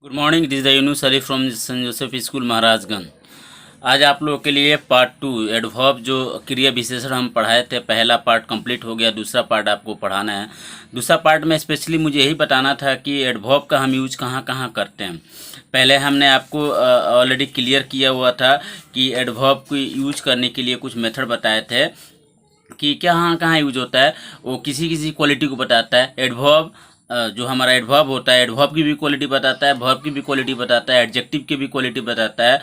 Good morning, this the Yunus Ali from Saint Joseph school Maharajganj. आज आप लोगों के लिए पार्ट 2 एडवर्ब जो क्रिया विशेषण हम पढ़ाए थे, पहला पार्ट कंप्लीट हो गया, दूसरा पार्ट आपको पढ़ाना है। दूसरा पार्ट में स्पेशली मुझे यही बताना था कि एडवर्ब का हम यूज कहाँ कहाँ करते हैं। पहले हमने आपको ऑलरेडी क्लियर किया हुआ था कि एडवर्ब को यूज करने के लिए कुछ मेथड बताए थे कि कहाँ कहाँ यूज होता है। वो किसी किसी क्वालिटी को बताता है। एडवर्ब जो हमारा एडवर्ब होता है, एडवर्ब की भी क्वालिटी बताता है, वर्ब की भी क्वालिटी बताता है, एडजेक्टिव की भी क्वालिटी बताता है।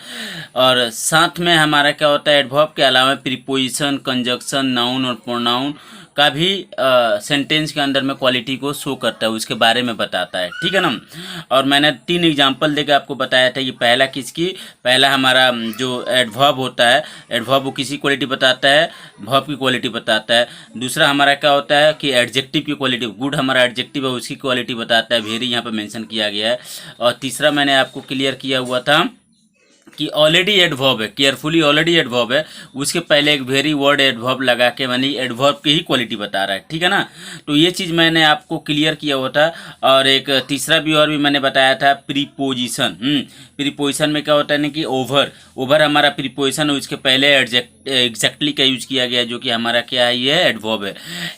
और साथ में हमारा क्या होता है, एडवर्ब के अलावा प्रीपोजिशन, कंजक्शन, नाउन और प्रोनाउन का भी सेंटेंस के अंदर में क्वालिटी को शो करता है, उसके बारे में बताता है। ठीक है ना। और मैंने 3 एग्जांपल देकर आपको बताया था कि पहला किसकी, पहला हमारा जो एडवर्ब होता है, एडवर्ब वो किसी क्वालिटी बताता है, वर्ब की क्वालिटी बताता है। दूसरा हमारा क्या होता है कि एडजेक्टिव की क्वालिटी, गुड हमारा एडजेक्टिव है उसकी क्वालिटी बताता है, वेरी यहाँ पर मेंशन किया गया है। और तीसरा मैंने आपको क्लियर किया हुआ था कि ऑलरेडी एडवर्ब है, केयरफुली ऑलरेडी एडवर्ब है, उसके पहले एक वेरी वर्ड एडवर्ब लगा के यानी एडवर्ब की ही क्वालिटी बता रहा है। ठीक है ना। तो ये चीज़ मैंने आपको क्लियर किया हुआ था। और एक तीसरा भी और भी मैंने बताया था, प्रीपोजिशन। प्रीपोजिशन में क्या होता है ना कि ओवर, ओवर हमारा प्रीपोजिशन है, उसके पहले एग्जैक्टली का यूज किया गया, जो कि हमारा क्या है, ये एडवर्ब है।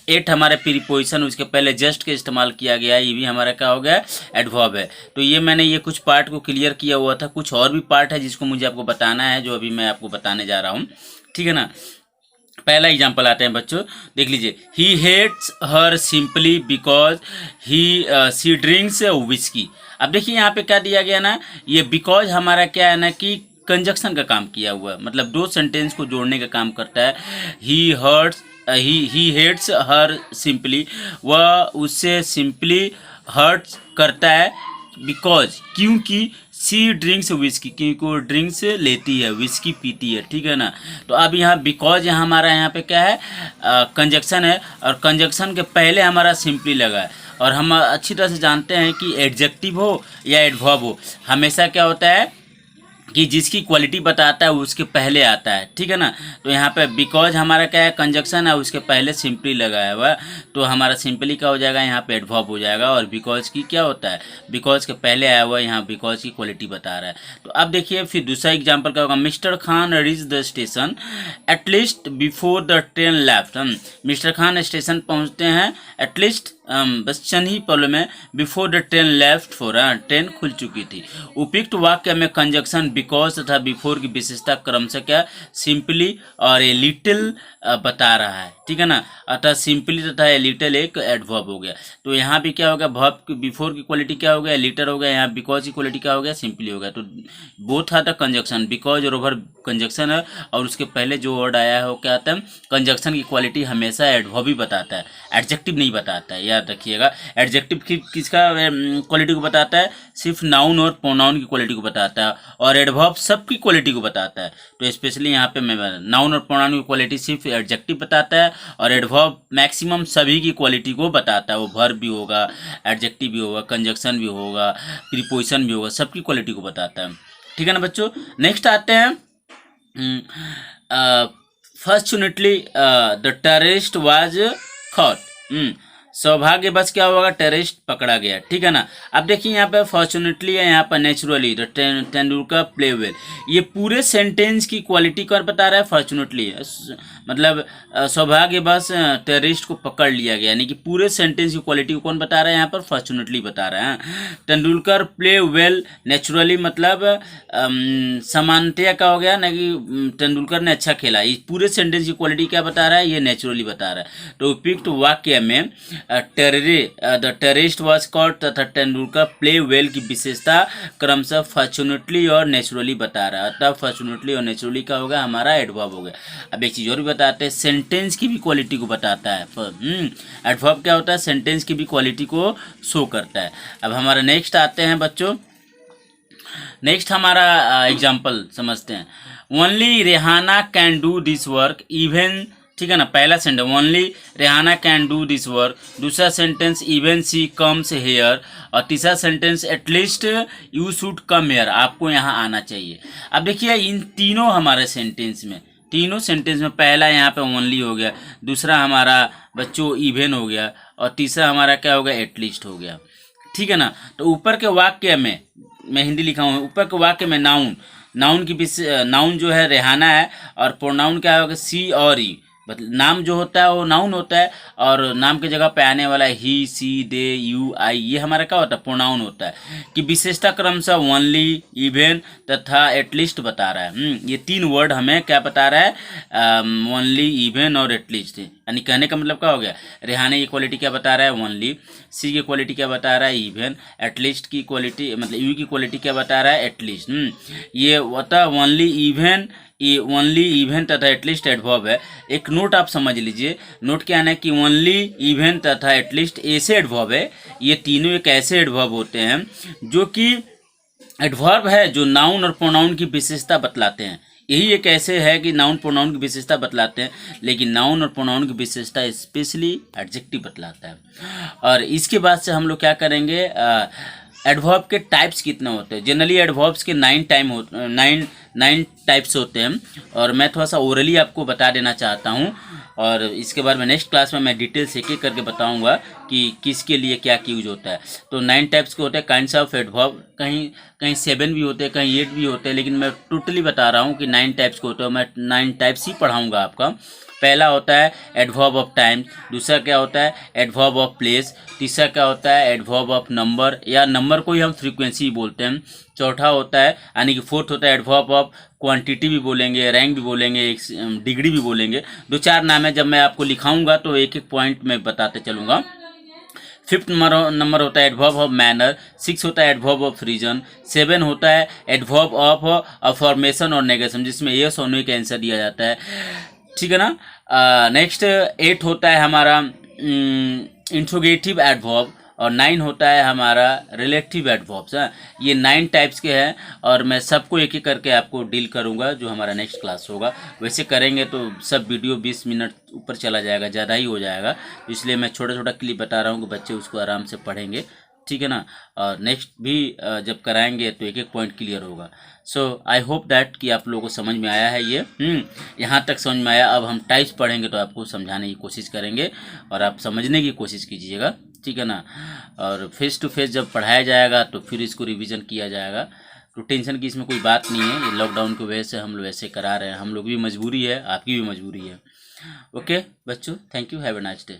एट हमारा प्रीपोजिशन, उसके पहले जस्ट के इस्तेमाल किया गया, ये भी हमारा क्या हो गया, एडवर्ब है। तो ये मैंने ये कुछ पार्ट को क्लियर किया हुआ था। कुछ और भी पार्ट है जिसको मुझे आपको बताना है, जो अभी मैं आपको बताने जा रहा हूँ। ठीक है ना। पहला एग्जाम्पल आते हैं बच्चों, देख लीजिए। He hates her simply because he she drinks whisky. अब देखिए यहाँ पे क्या दिया गया ना, ये बिकॉज हमारा क्या है ना कि कंजक्शन का काम किया हुआ है, मतलब दो सेंटेंस को जोड़ने का काम करता है। He hurts he hates her simply, वह उससे सिंपली हर्ट्स करता है बिकॉज, क्योंकि सी ड्रिंक्स विस्की, क्योंकि वो ड्रिंक्स लेती है, विस्की पीती है। ठीक है ना। तो अब यहाँ बिकॉज हमारा यहाँ पे क्या है, कंजक्शन है, और कंजक्शन के पहले हमारा सिंपली लगा है। और हम अच्छी तरह से जानते हैं कि एडजेक्टिव हो या एडवर्ब हो, हमेशा क्या होता है कि जिसकी क्वालिटी बताता है उसके पहले आता है। ठीक है ना। तो यहाँ पे बिकॉज हमारा क्या है, कंजक्शन है, उसके पहले सिंपली लगाया हुआ है, तो हमारा सिंपली क्या हो जाएगा, यहाँ पे एडवर्ब हो जाएगा। और बिकॉज की क्या होता है, बिकॉज के पहले आया हुआ है, यहाँ बिकॉज की क्वालिटी बता रहा है। तो अब देखिए फिर दूसरा एग्जाम्पल क्या होगा, mister Khan reach the station at least before the train left. Mister Khan station पहुँचते हैं एटलीस्ट, बस चंद ही पलों में, before the train left for, train खुल चुकी थी। उपयुक्त वाक्य में कंजक्शन बिकॉज तथा बिफोर की विशेषता क्रमशः क्या, सिंपली और ए लिटिल बता रहा है। ठीक है ना। अतः सिंपली तथा ए लिटिल एक एडवर्ब हो गया। तो यहाँ भी क्या होगा, वर्ब की बिफोर की क्वालिटी क्या हो गया, लिटिल हो गया। यहाँ बिकॉज की क्वालिटी क्या हो गया, सिंपली हो गया। तो बोथ आता कंजक्शन, बिकॉज और ओवर कंजक्शन है, और उसके पहले जो वर्ड आया है वो क्या आता है, कंजक्शन की क्वालिटी हमेशा एडवर्ब ही बताता है, एडजेक्टिव नहीं बताता है, याद रखिएगा। एडजेक्टिव किसका क्वालिटी को बताता है, सिर्फ नाउन और प्रोनाउन की क्वालिटी को बताता है, और एडवर्ब सबकी क्वालिटी को बताता है। तो स्पेशली यहाँ पे मैं नाउन और प्रोनाउन की क्वालिटी सिर्फ एडजेक्टिव बताता है, और एडवर्ब मैक्सिमम सभी की क्वालिटी को बताता है। वो वर्ब भी होगा, एडजेक्टिव भी होगा, कंजक्शन भी होगा, प्रीपोजिशन भी होगा, सबकी क्वालिटी को बताता है। ठीक है ना बच्चों। नेक्स्ट आते हैं, fortunately the terrorist was caught। सौभाग्यवश क्या होगा, टेररिस्ट पकड़ा गया। ठीक है ना। अब देखिए यहाँ पे फॉर्चुनेटली है, यहाँ पर naturally, the Tendulkar play well. ये पूरे सेंटेंस की क्वालिटी कौन बता रहा है, फॉर्चुनेटली, मतलब सौभाग्यवश टेररिस्ट को पकड़ लिया गया, यानी कि पूरे सेंटेंस की क्वालिटी को कौन बता रहा है, यहाँ पर फॉर्चुनेटली बता रहा है। तेंदुलकर प्ले वेल नेचुरली, मतलब समानतया का हो गया ना कि तेंदुलकर ने अच्छा खेला। इस पूरे सेंटेंस की क्वालिटी क्या बता रहा है, ये नेचुरली बता रहा है। तो उपयुक्त वाक्य में द टेररिस्ट वॉज कॉट तथा तेंदुलकर प्ले वेल की विशेषता क्रमशः फॉर्चुनेटली और नेचुरली बता रहा है। तब फॉर्चुनेटली और नेचुरली का होगा, हमारा एडवर्ब हो गया। अब एक चीज़ और भी बताते हैं, सेंटेंस की भी क्वालिटी को बताता है। एडवर्ब क्या होता है, सेंटेंस की भी क्वालिटी को शो करता है। अब हमारा नेक्स्ट आते हैं बच्चों, नेक्स्ट हमारा एग्जाम्पल समझते हैं। Only Rehana can do this work even, ठीक है ना। पहला sentence only Rehana can do this work, दूसरा sentence even she comes here, और तीसरा sentence at least you should come here, आपको यहाँ आना चाहिए। अब देखिए इन तीनों हमारे सेंटेंस में, तीनों सेंटेंस में पहला यहाँ पे ओनली हो गया, दूसरा हमारा बच्चों इवन हो गया, और तीसरा हमारा क्या हो गया, एटलीस्ट हो गया। ठीक है ना। तो ऊपर के वाक्य में मैं हिंदी लिखा हूँ, ऊपर के वाक्य में नाउन, नाउन की नाउन जो है रेहाना है, और प्रोनाउन क्या होगा, सी और ई। मतलब नाम जो होता है वो नाउन होता है, और नाम की जगह पे आने वाला ही, सी, दे, यू, आई, ये हमारा क्या होता है, प्रोनाउन होता है। कि विशेषता क्रमशः ओनली, इवन तथा एटलीस्ट बता रहा है। ये तीन वर्ड हमें क्या बता रहा है, ओनली, इवन और एटलीस्ट। यानी कहने का मतलब क्या हो गया, रेहाने की क्वालिटी क्या बता रहा है, ओनली। सी की क्वालिटी क्या बता रहा है, इवन। एटलीस्ट की क्वालिटी मतलब यू की क्वालिटी क्या बता रहा है, एटलीस्ट। ये होता है ओनली, इवन, ओनली, इवन तथा एटलीस्ट एडवर्ब है। एक नोट आप समझ लीजिए, नोट क्या है कि ओनली, इवन तथा एटलीस्ट ऐसे एडवर्ब है, ये तीनों एक ऐसे एडवर्ब होते हैं जो कि एडवर्ब है जो नाउन और प्रोनाउन की विशेषता बतलाते हैं। यही एक ऐसे है कि नाउन प्रोनाउन की विशेषता बतलाते हैं, लेकिन नाउन और प्रोनाउन की विशेषता स्पेशली एडजेक्टिव बतलाता है। और इसके बाद से हम लोग क्या करेंगे, एडवर्ब के टाइप्स कितने होते हैं। जनरली एडवर्ब्स के 9 टाइप्स होते हैं, और मैं थोड़ा सा ओरली आपको बता देना चाहता हूँ, और इसके बाद में नेक्स्ट क्लास में मैं डिटेल से एक एक करके बताऊंगा कि किसके लिए क्या यूज होता है। तो 9 टाइप्स के होते हैं काइंड्स ऑफ एडवर्ब, कहीं कहीं 7 भी होते हैं, कहीं 8 भी होते हैं, लेकिन मैं टोटली बता रहा हूँ कि 9 टाइप्स के होते हैं। मैं 9 टाइप्स ही पढ़ाऊँगा आपका। पहला होता है एडवर्ब ऑफ टाइम, दूसरा क्या होता है एडवर्ब ऑफ प्लेस, तीसरा क्या होता है एडवर्ब ऑफ नंबर, या नंबर को ही हम फ्रीक्वेंसी बोलते हैं। चौथा होता है यानी कि फोर्थ होता है एडवर्ब ऑफ क्वांटिटी भी बोलेंगे, रैंक भी बोलेंगे, डिग्री भी बोलेंगे। 2-4 नाम है, जब मैं आपको लिखाऊंगा तो एक एक पॉइंट में बताते चलूँगा। 5th नंबर होता है एडवर्ब ऑफ मैनर, 6 होता है एडवर्ब ऑफ रीजन, 7 होता है एडवर्ब ऑफ अफॉर्मेशन और नेगेशन, जिसमें यस और नो का आंसर दिया जाता है, ठीक है ना। नेक्स्ट 8 होता है हमारा इंट्रोगेटिव एडवर्ब, और 9 होता है हमारा रिलेटिव एडवर्ब्स। ये 9 टाइप्स के हैं, और मैं सबको एक एक करके आपको डील करूंगा जो हमारा नेक्स्ट क्लास होगा। वैसे करेंगे तो सब वीडियो 20 मिनट ऊपर चला जाएगा, ज़्यादा ही हो जाएगा, इसलिए मैं छोटा छोटा क्लिप बता रहा हूँ कि बच्चे उसको आराम से पढ़ेंगे, ठीक है ना। और नेक्स्ट भी जब कराएंगे तो एक एक पॉइंट क्लियर होगा। सो आई होप दैट कि आप लोगों को समझ में आया है ये, यहाँ तक समझ में आया। अब हम टाइप्स पढ़ेंगे तो आपको समझाने की कोशिश करेंगे, और आप समझने की कोशिश कीजिएगा, ठीक है ना। और फेस टू फेस जब पढ़ाया जाएगा तो फिर इसको रिवीजन किया जाएगा, तो टेंशन की इसमें कोई बात नहीं है। ये लॉकडाउन की वजह से हम लोग ऐसे करा रहे हैं, हम लोग भी मजबूरी है, आपकी भी मजबूरी है। ओके बच्चों, thank you, have a nice day.